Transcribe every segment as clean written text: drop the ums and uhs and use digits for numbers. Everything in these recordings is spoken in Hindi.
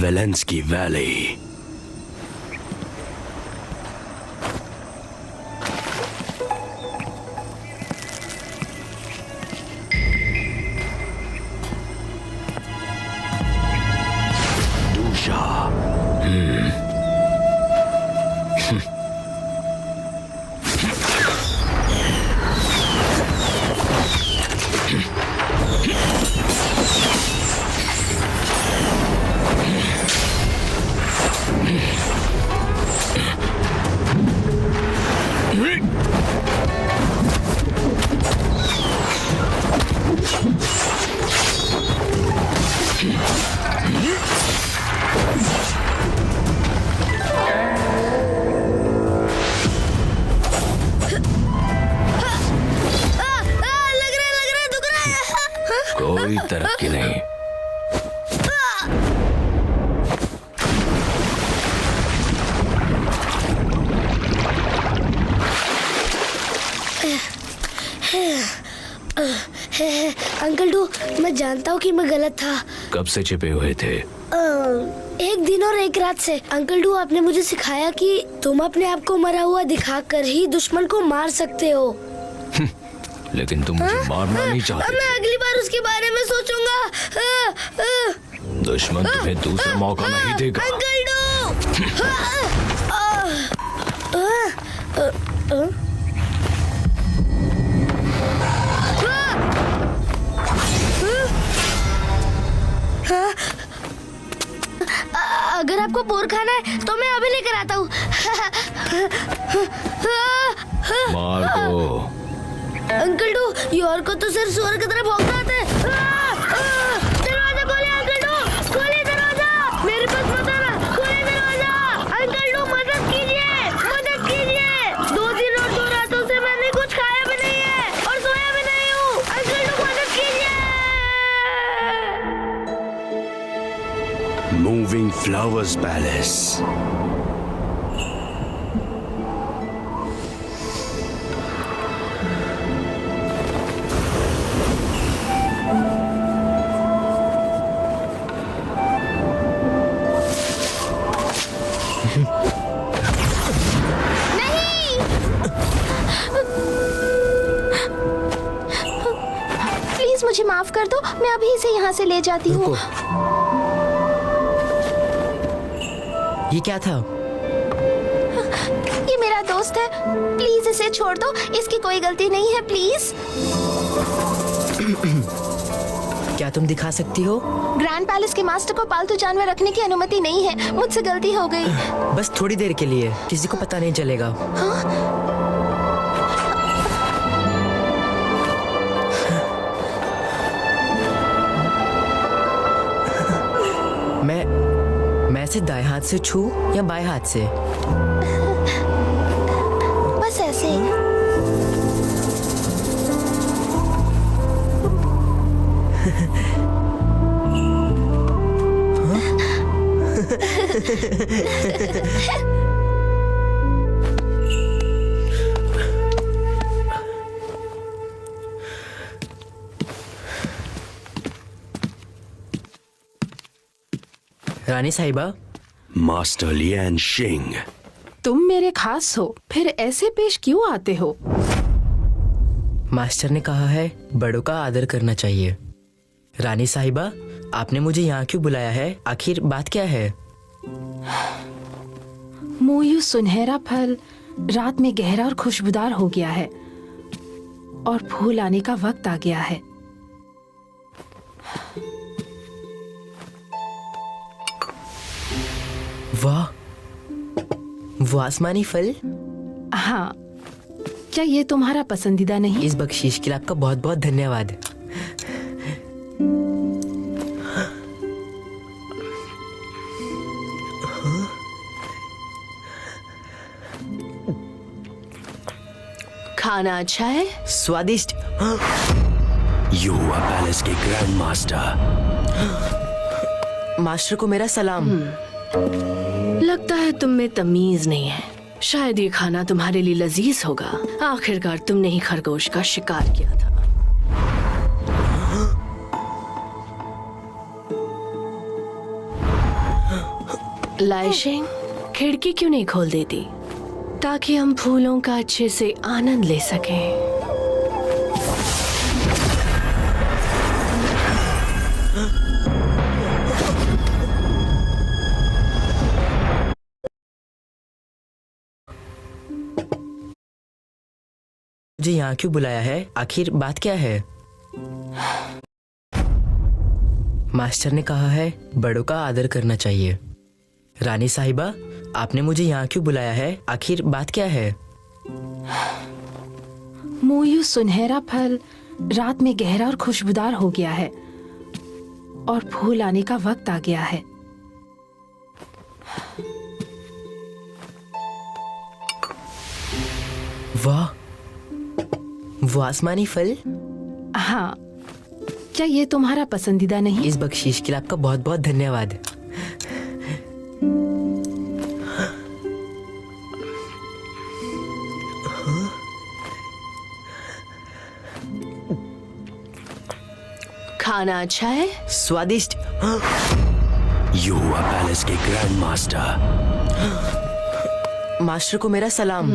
Velensky Valley. Dusha. कोई तरक्की नहीं। अंकल डू, मैं जानता हूँ कि मैं गलत था। कब से छिपे हुए थे? एक दिन और एक रात से। अंकल डू, आपने मुझे सिखाया कि तुम अपने आप को मरा हुआ दिखाकर ही दुश्मन को मार सकते हो। लेकिन तुम मुझे मारना नहीं चाहते। मैं अगली बार उसके बारे में सोचूंगा। दुश्मन तुम्हें दूसरा मौका नहीं देगा। Uncle do! अगर आपको बोर खाना है तो मैं अभी लेकर आता हूँ। मार दो। अंकल डू, योर को तो सिर्फ सुअर की तरह भौंकना आता है। दरवाजा खोलिए अंकल डू, खोलिए दरवाजा। मेरे पास मत आना, खोलिए दरवाजा। अंकल डू, मदद कीजिए, मदद कीजिए। 2 दिन और 2 रातों से मैंने कुछ खाया भी नहीं है और सोया भी नहीं हूँ। अंकल डू, मदद कीजिए। Moving Flowers Palace. प्लीज मुझे माफ कर दो, मैं अभी इसे यहाँ से ले जाती हूँ। ये क्या था? ये मेरा दोस्त है, प्लीज इसे छोड़ दो, इसकी कोई गलती नहीं है, प्लीज। क्या तुम दिखा सकती हो? ग्रैंड पैलेस के मास्टर को पालतू जानवर रखने की अनुमति नहीं है, मुझसे गलती हो गई। बस थोड़ी देर के लिए, किसी को पता नहीं चलेगा। मैं इसे दाएं हाथ से छू या बाएं हाथ से? बस ऐसे ही। रानी साहिबा। मास्टर लियान शिंग। तुम मेरे खास हो, फिर ऐसे पेश क्यों आते हो? मास्टर ने कहा है बड़ों का आदर करना चाहिए। रानी साहिबा, आपने मुझे यहाँ क्यों बुलाया है? आखिर बात क्या है? मोयू सुनहरा फल रात में गहरा और खुशबूदार हो गया है और फूल आने का वक्त आ गया है। वाह, वो आसमानी फल। हाँ, क्या ये तुम्हारा पसंदीदा नहीं? इस बख्शीश के लिए आपका बहुत बहुत धन्यवाद। खाना अच्छा है? स्वादिष्ट। युवा पैलेस के ग्रैंड मास्टर। मास्टर को मेरा सलाम। लगता है तुम में तमीज नहीं है। शायद ये खाना तुम्हारे लिए लजीज होगा। आखिरकार तुमने ही खरगोश का शिकार किया था। लाइशिंग, खिड़की क्यों नहीं खोल देती ताकि हम फूलों का अच्छे से आनंद ले सकें। मुझे यहाँ क्यों बुलाया है? आखिर बात क्या है? मास्टर ने कहा है बड़ों का आदर करना चाहिए। रानी साहिबा, आपने मुझे यहाँ क्यों बुलाया है? आखिर बात क्या है? मोयू सुनहरा फल रात में गहरा और खुशबूदार हो गया है और फूल आने का वक्त आ गया है। वाह, वो आसमानी फल। हाँ, क्या ये तुम्हारा पसंदीदा नहीं? इस बख्शीश के लिए आपका बहुत बहुत धन्यवाद। खाना अच्छा है? स्वादिष्ट। युवा पैलेस के ग्रैंड मास्टर। मास्टर को मेरा सलाम।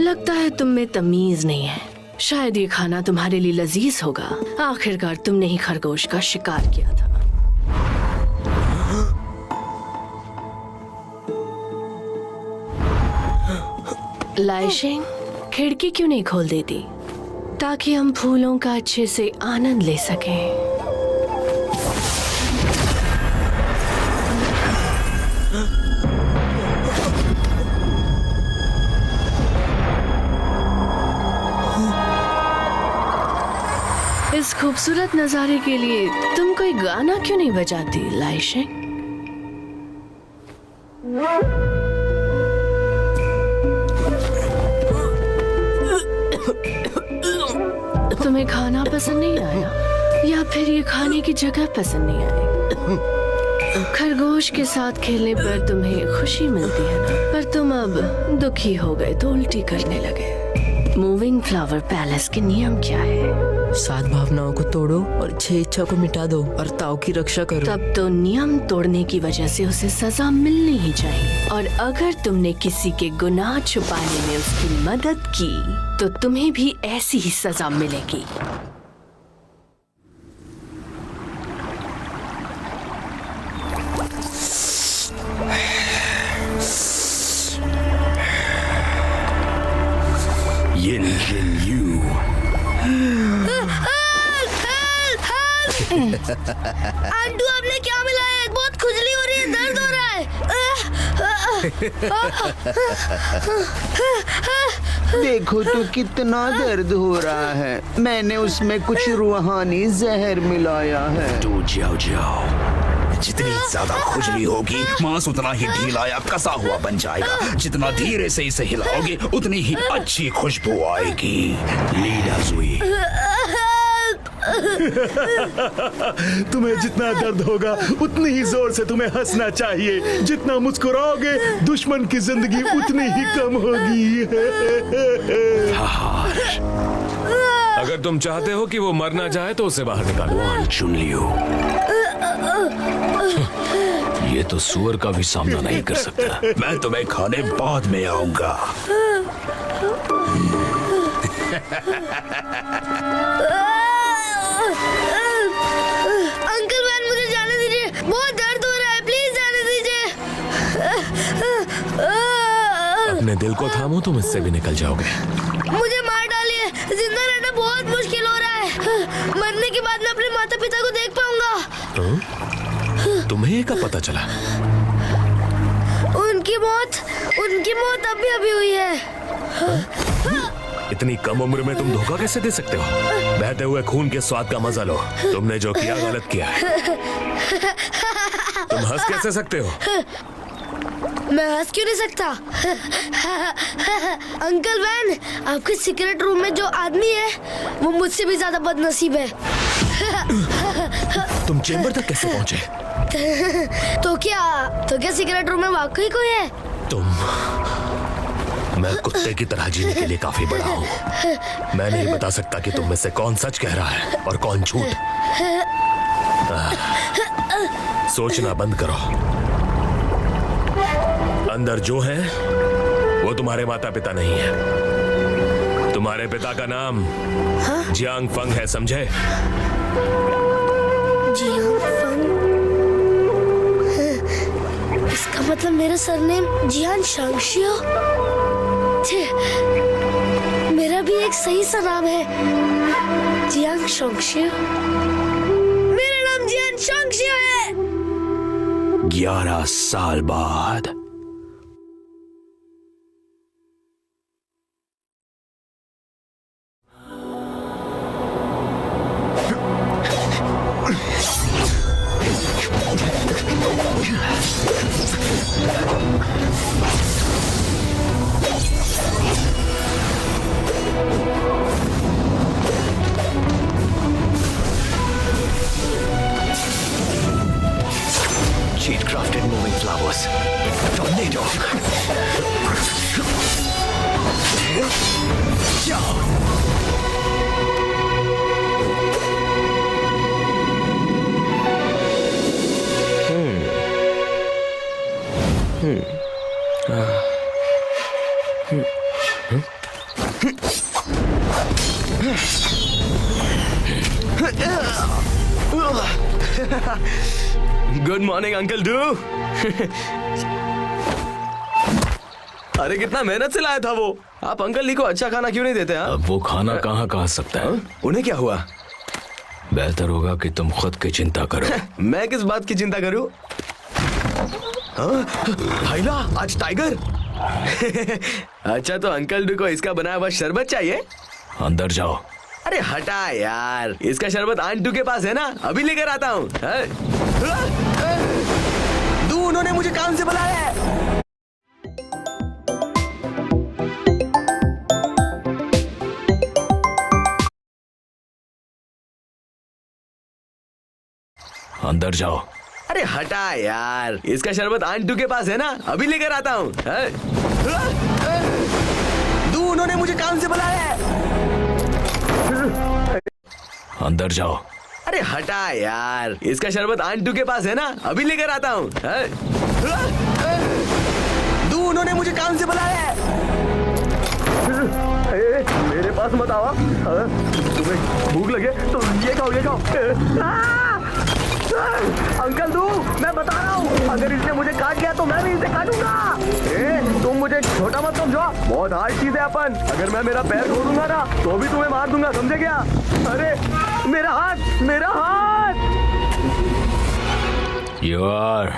लगता है तुम में तमीज नहीं है। शायद ये खाना तुम्हारे लिए लजीज होगा। आखिरकार तुमने ही खरगोश का शिकार किया था। लाइशिंग, खिड़की क्यों नहीं खोल देती ताकि हम फूलों का अच्छे से आनंद ले सकें। इस खूबसूरत नजारे के लिए तुम कोई गाना क्यों नहीं बजाती लाइशिंग? तुम्हें खाना पसंद नहीं आया या फिर ये खाने की जगह पसंद नहीं आई? खरगोश के साथ खेलने पर तुम्हें खुशी मिलती है ना, पर तुम अब दुखी हो गए तो उल्टी करने लगे। मूविंग फ्लावर पैलेस के नियम क्या है? 7 भावनाओं को तोड़ो और 6 इच्छा को मिटा दो और ताऊ की रक्षा करो। तब तो नियम तोड़ने की वजह से उसे सजा मिलनी ही चाहिए। और अगर तुमने किसी के गुनाह छुपाने में उसकी मदद की तो तुम्हें भी ऐसी ही सजा मिलेगी। Yin Jin Yu। आंटू, आपने क्या मिलाया है? बहुत खुजली हो रही है, दर्द हो रहा है। देखो तो कितना दर्द हो रहा है। मैंने उसमें कुछ रूहानी जहर मिलाया है। तो जाओ जाओ। जितनी ज्यादा खुजली होगी मांस उतना ही ढीला या कसा हुआ बन जाएगा। जितना धीरे से इसे हिलाओगे उतनी ही अच्छी खुशबू आएगी। लीडा सुई। तुम्हें जितना दर्द होगा उतनी ही जोर से तुम्हें हंसना चाहिए। जितना मुस्कुराओगे दुश्मन की जिंदगी उतनी ही कम होगी। अगर तुम चाहते हो कि वो मर ना जाए तो उसे बाहर निकालो। चुन लियो। ये तो सुअर का भी सामना नहीं कर सकता। मैं तुम्हें खाने बाद में आऊंगा। अंकल वैन, मुझे जाने दीजिए। बहुत दर्द हो रहा है, प्लीज जाने दीजिए। अपने दिल को थामो, तुम इससे भी निकल जाओगे। मुझे मार डालिए, जिंदा रहना बहुत मुश्किल हो रहा है। मरने के बाद मैं अपने माता पिता को देख पाऊंगा। तुम्हें कब पता चला? उनकी मौत अभी हुई है। इतनी कम उम्र में तुम धोखा कैसे दे सकते हो? बहते हुए खून के स्वाद का मजा लो। तुमने जो किया गलत किया है। तुम हंस कैसे सकते हो? मैं हंस क्यों नहीं सकता? अंकल वैन, आपके सीक्रेट रूम में जो आदमी है वो मुझसे भी ज्यादा बदनसीब है। तुम चेंबर तक कैसे पहुंचे? तो क्या सीक्रेट रूम में वाकई कोई है? मैं कुत्ते की तरह जीने के लिए काफी बड़ा हूँ। मैं नहीं बता सकता कि तुम में से कौन सच कह रहा है और कौन झूठ। सोचना बंद करो। अंदर जो है वो तुम्हारे माता पिता नहीं है। तुम्हारे पिता का नाम जियांग फंग है, समझे? जियांग फंग? इसका मतलब मेरा सरनेम जियान शांगशियो। मेरा भी एक सही सा नाम है, जियांग शांगशियो। मेरा नाम जियान शांगशियो है। 11 साल बाद Jade crafted moving flowers. Tornado. Good morning uncle do. अरे कितना मेहनत से लाया था वो। आप अंकल ली को अच्छा खाना क्यों नहीं देते? अब वो खाना कहाँ खा सकता है? उन्हें क्या हुआ? बेहतर होगा कि तुम खुद की चिंता करो। मैं किस बात की चिंता करूं? भाईला आज टाइगर। अच्छा तो अंकल डू को इसका बनाया हुआ शरबत चाहिए? अंदर जाओ। अरे हटा यार, इसका शरबत आंटू के पास है ना, अभी लेकर आता हूँ। दू उन्होंने मुझे काम से बुलाया है। अंदर जाओ। अरे हटा यार, इसका शरबत आंटू के पास है ना, अभी लेकर आता हूँ। दू उन्होंने मुझे काम से बुलाया है। अंदर जाओ। अरे हटा यार, इसका शरबत आंटू के पास है ना, अभी लेकर आता हूँ। दू उन्होंने मुझे काम से बुलाया है। मेरे पास मत आवा। तुम्हें भूख लगे तो ये खाओ, ये खाओ। अंकल दू, मैं बता रहा हूँ, अगर इसने मुझे काट लिया तो मैं भी इसे काटूंगा। तुम मुझे छोटा मत समझो, बहुत हार्ड चीज है अपन। अगर मैं मेरा पैर खोलूंगा ना तो भी तुम्हें मार दूंगा, समझे क्या? अरे मेरा हाथ, मेरा हाथ। You're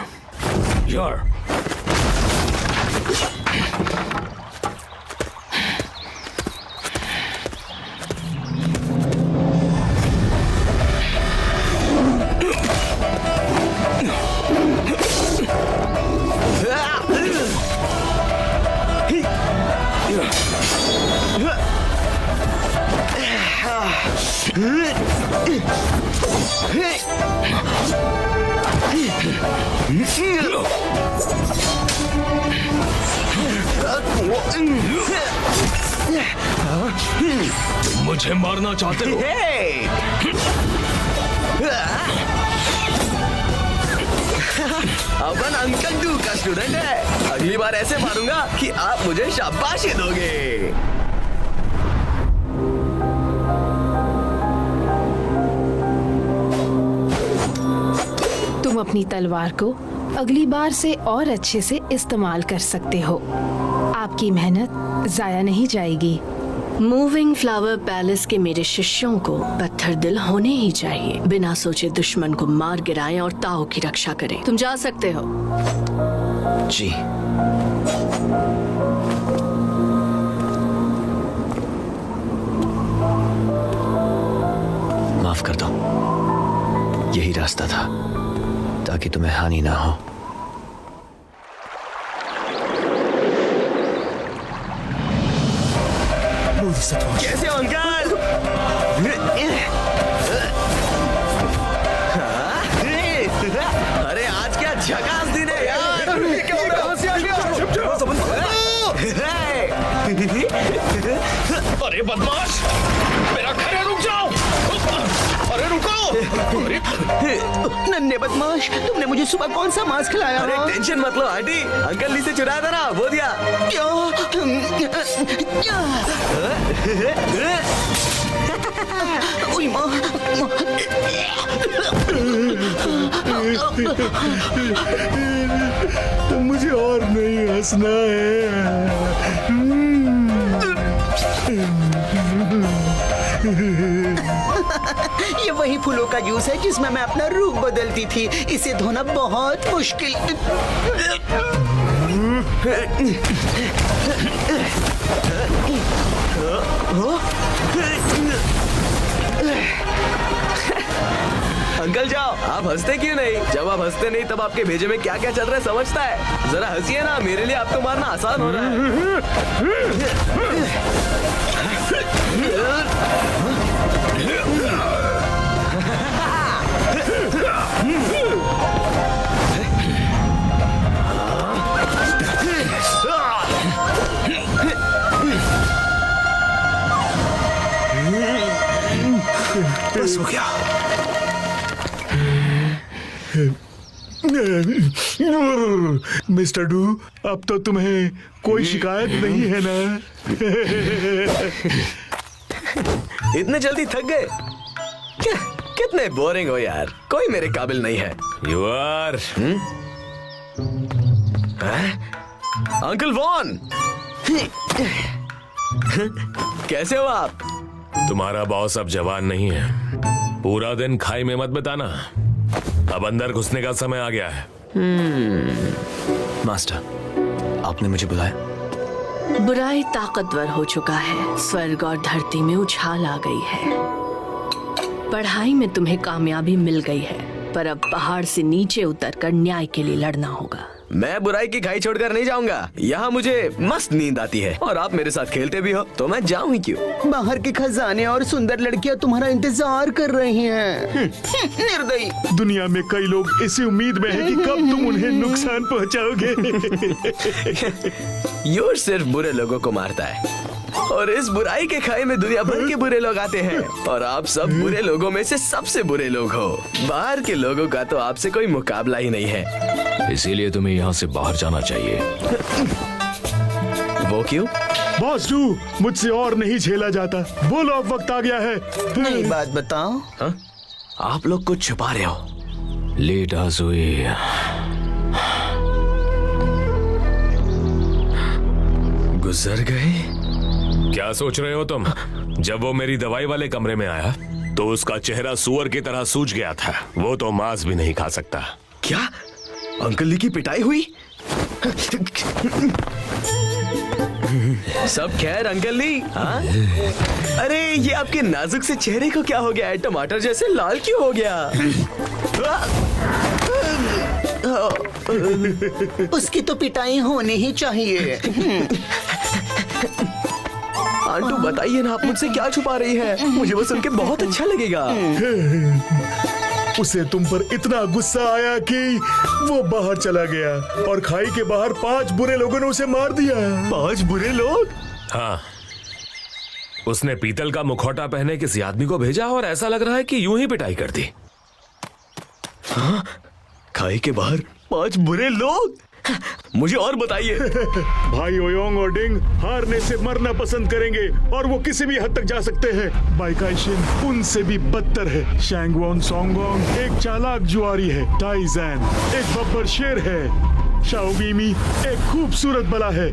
तुम मुझे मारना चाहते हो? अपन अंकल डू का स्टूडेंट है। अगली बार ऐसे मारूंगा कि आप मुझे शाबाशी दोगे। तुम अपनी तलवार को अगली बार से और अच्छे से इस्तेमाल कर सकते हो। आपकी मेहनत जाया नहीं जाएगी। मूविंग फ्लावर पैलेस के मेरे शिष्यों को पत्थर दिल होने ही चाहिए। बिना सोचे दुश्मन को मार गिराएं और ताओ की रक्षा करें। तुम जा सकते हो। जी। माफ कर दो, यही रास्ता था ताकि तुम्हें हानि ना हो। कैसे हो अंकल? अरे आज क्या झकास दिन है यार। अरे बदमाश, मेरा घर है, रुक जाओ। अरे रुको! नन्हे बदमाश, तुमने मुझे सुबह कौन सा मांस खिलाया? अरे टेंशन मत लो आंटी, अंकल ली से चुराया था ना, वो दिया। ओए माँ। मुझे और नहीं हंसना ये वही फूलों का जूस है जिसमें मैं अपना रूप बदलती थी। इसे धोना बहुत मुश्किल। अंकल जाओ, आप हंसते क्यों नहीं? जब आप हंसते नहीं तब आपके भेजे में क्या क्या चल रहा है समझता है? जरा हंसिए ना, मेरे लिए आपको मारना आसान हो रहा है। बस हो गया। मिस्टर डू, अब तो तुम्हें कोई शिकायत नहीं है ना? इतने जल्दी थक गए? कितने बोरिंग हो यार, कोई मेरे काबिल नहीं है। यू आर अंकल वॉन, कैसे हो आप? तुम्हारा बॉस अब जवान नहीं है। पूरा दिन खाई में मत बिताना, अब अंदर घुसने का समय आ गया है। मास्टर, आपने मुझे बुलाया? बुराई ताकतवर हो चुका है, स्वर्ग और धरती में उछाल आ गई है। पढ़ाई में तुम्हें कामयाबी मिल गई है, पर अब पहाड़ से नीचे उतरकर न्याय के लिए लड़ना होगा। मैं बुराई की खाई छोड़कर नहीं जाऊंगा। यहाँ मुझे मस्त नींद आती है और आप मेरे साथ खेलते भी हो, तो मैं जाऊँ ही क्यों? बाहर के खजाने और सुंदर लड़कियां तुम्हारा इंतजार कर रही हैं। निर्दयी। दुनिया में कई लोग इसी उम्मीद में हैं कि कब तुम उन्हें नुकसान पहुंचाओगे। यूर सिर्फ बुरे लोगों को मारता है और इस बुराई के खाई में दुनिया भर के बुरे लोग आते हैं और आप सब बुरे लोगों में से सबसे बुरे लोग हो। बाहर के लोगों का तो आपसे कोई मुकाबला ही नहीं है, इसीलिए तुम्हें यहाँ से बाहर जाना चाहिए। वो क्यों? बॉस डू, मुझसे और नहीं झेला जाता। बोलो, अब वक्त आ गया है। नई बात बताओ। हा? आप लोग कुछ छुपा रहे हो। ली डाजुई, गुजर गए? क्या सोच रहे हो तुम? जब वो मेरी दवाई वाले कमरे में आया तो उसका चेहरा सुअर की तरह सूज गया था। वो तो मांस भी नहीं खा सकता। क्या अंकल ली की पिटाई हुई? सब खैर अंकल ली? हाँ? अरे ये आपके नाजुक से चेहरे को क्या हो गया है? टमाटर जैसे लाल क्यों हो गया? उसकी तो पिटाई होनी ही चाहिए। आंटू बताइए ना, आप मुझसे क्या छुपा रही है? मुझे वो सुन के बहुत अच्छा लगेगा। उसे तुम पर इतना गुस्सा आया कि वो बाहर चला गया और खाई के बाहर 5 बुरे लोगों ने उसे मार दिया। 5 बुरे लोग? हाँ, उसने पीतल का मुखौटा पहने किसी आदमी को भेजा और ऐसा लग रहा है कि यूं ही पिटाई कर दी। हाँ? खाई के बाहर 5 बुरे लोग? मुझे और बताइए। भाई ओयोंग और डिंग हारने से मरना पसंद करेंगे और वो किसी भी हद तक जा सकते हैं। बाइकाइशिन उनसे भी बदतर है। शैंगवोन सोंगोंग एक चालाक जुआरी है। टाइजैन एक बब्बर शेर है। शाओबीमी एक खूबसूरत बला है।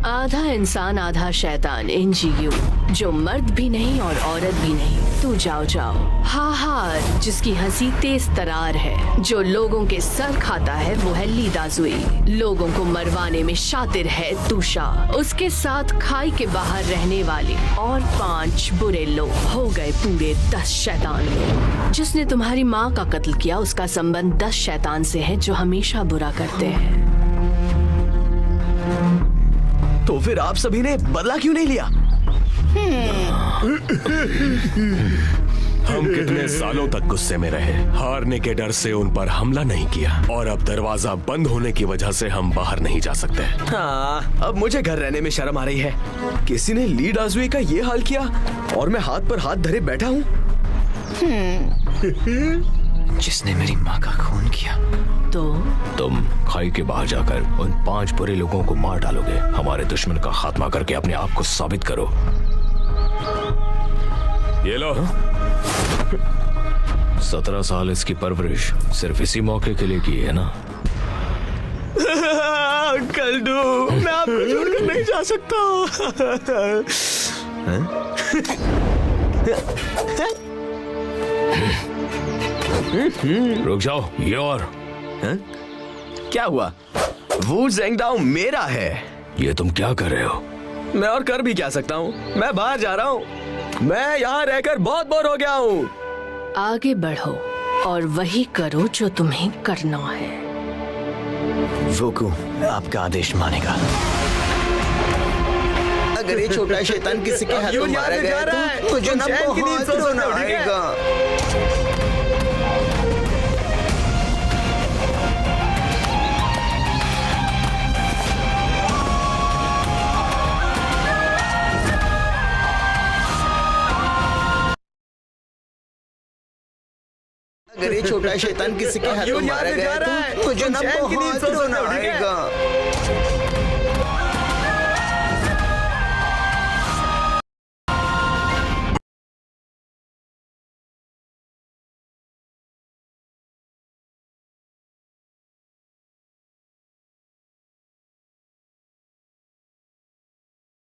आधा इंसान आधा शैतान इंजीयू, जो मर्द भी नहीं और औरत भी नहीं। तू जाओ जाओ। हाहार जिसकी हंसी तेज तरार है, जो लोगों के सर खाता है वो है ली दाजुई। लोगों को मरवाने में शातिर है तुषा। उसके साथ खाई के बाहर रहने वाले और 5 बुरे लोग हो गए पूरे 10 शैतान लोग। जिसने तुम्हारी माँ का कत्ल किया उसका संबंध 10 शैतान से है जो हमेशा बुरा करते हैं। तो फिर आप सभी ने बदला क्यों नहीं लिया? हम कितने सालों तक गुस्से में रहे, हारने के डर से उन पर हमला नहीं किया और अब दरवाजा बंद होने की वजह से हम बाहर नहीं जा सकते। हाँ, अब मुझे घर रहने में शर्म आ रही है। किसी ने ली डाजुई का ये हाल किया और मैं हाथ पर हाथ धरे बैठा हूँ। जिसने मेरी माँ का खून किया। तो तुम खाई के बाहर जाकर उन 5 बुरे लोगों को मार डालोगे। हमारे दुश्मन का खात्मा करके अपने आप को साबित करो। ये लो। 17 साल इसकी परवरिश सिर्फ इसी मौके के लिए की है ना? अंकल डू, मैं आपको छोड़कर नहीं जा सकता। रुक जाओ, ये और क्या हुआ? वू ज़ेंगडाओ मेरा है। ये तुम क्या कर रहे हो? मैं और कर भी क्या सकता हूँ? मैं बाहर जा रहा हूँ। मैं यहाँ रहकर बहुत बोर हो गया हूँ। आगे बढ़ो और वही करो जो तुम्हें करना है। वोकू आपका आदेश मानेगा। अगर ये छोटा शैतान किसी के हाथों मारा गया तो मुझे ना बहुत रोना आएगा। अगर ये छोटा शैतान किसी के हाथों मारा गया तो मुझे ना बहुत रोना आएगा।